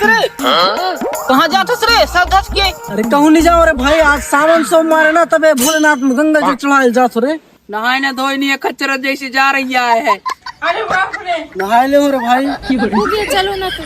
रे कहाँ जात रे सब धस के? अरे कहूँ नहीं जाओ रे भाई, आज सावन सोमवार है ना, तबे भोलेनाथ में गंगा जल चढ़ाए जात रे। नहाए न धोए नहीं खच्चर जैसी जा रही है। अरे बाप रे, नहाए ले हो रे भाई। चलो ना तुम।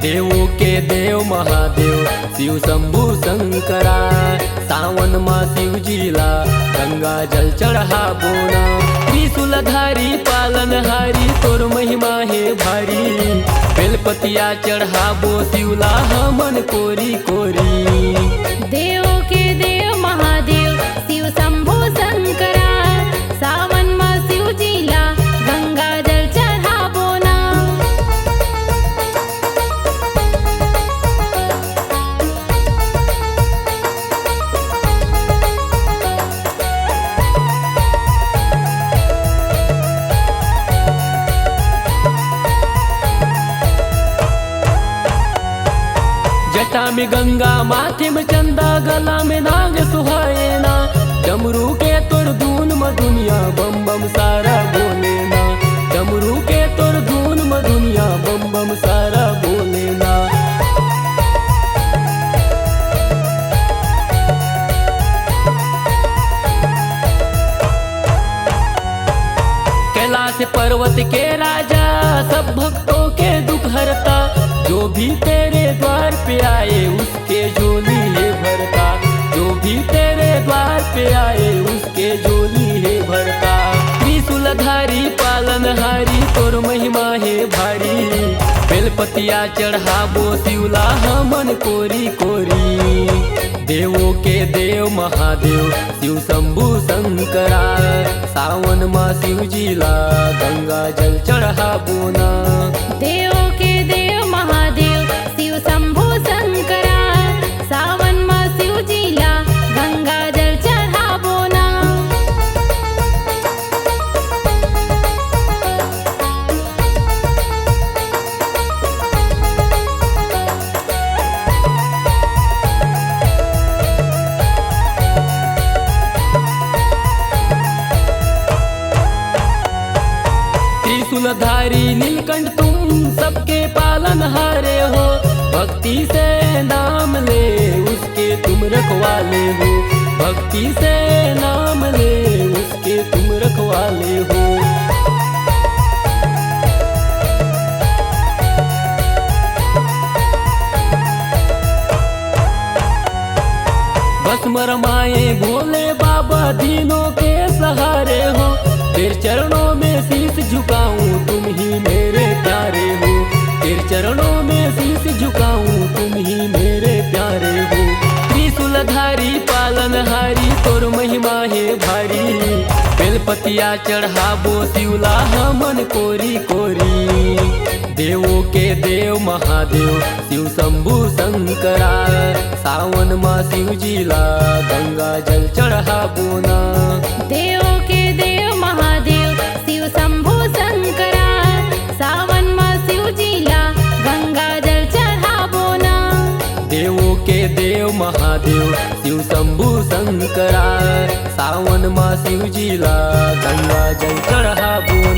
देवों के देव महादेव शिव शंभु शंकरा, सावन माँ शिव जीला गंगा जल चढ़ा बोना। त्रिशूलधारी पालनहारी तोर महिमा है भारी, बेलपतिया चढ़ाबो शिवला हमन कोरी कोरी। देवों के देव महादेव शिव शंभु शंकरा, सावन माँ शिव जीला गंगा जल चढ़ाबो ना। जटा में गंगा माथे में चंदा, गला में नाग सुहाए ना। डमरू के तोर धून मधुनिया बम बम सारा बोले ना। डमरू के तोर धून मधुनिया बम बम सारा बोले ना। कैलाश पर्वत के राजा सब भक्तों के दुख हरता, जो भी तेरे द्वार पे आए उसके झोली है भरता। जो भी तेरे द्वार पे आए उसके झोली है भरता। त्रिशूलधारी पालनहारी तोर महिमा है भारी, बेलपतिया चढ़ाबो शिवला हमन कोरी कोरी। देवों के देव महादेव शिव शंभु शंकरा, सावन माँ शिव जीला गंगा जल चढ़ाबो ना। देवों के देव महादेव शिव शंभु शंकरा, सावन माँ शिव जीला गंगा जल चढ़ाबो ना। त्रिशूलधारी नीलकंठ तुम सबके पालनहारे हो, भक्ति से नाम ले उसके तुम रखवाले हो। भक्ति से नाम ले उसके तुम रखवाले हो। भस्म रमाए भोले बाबा दीनों के सहारे हो, तेरे चरणों में शीश झुकाऊं तुम ही मेरे प्यारे हो। तेरे चरणों में शीश झुकाऊं तुम ही मेरे प्यारे हो। त्रिशूलधारी पालनहारी तोर महिमा है भारी, बेलपतिया चढ़ाबो शिवला हमन कोरी कोरी। देवों के देव महादेव शिव शंभु शंकरा, सावन माँ शिव जीला गंगा जल चढ़ाबो ना। देवों के देव महादेव शिव शंभु शंकरा, सावन माँ शिव जीला गंगा जल चढ़ाबो ना। देवों के देव महादेव शिव शंभु शंकरा, सावन माँ शिव जीला गंगा जल चढ़ाबो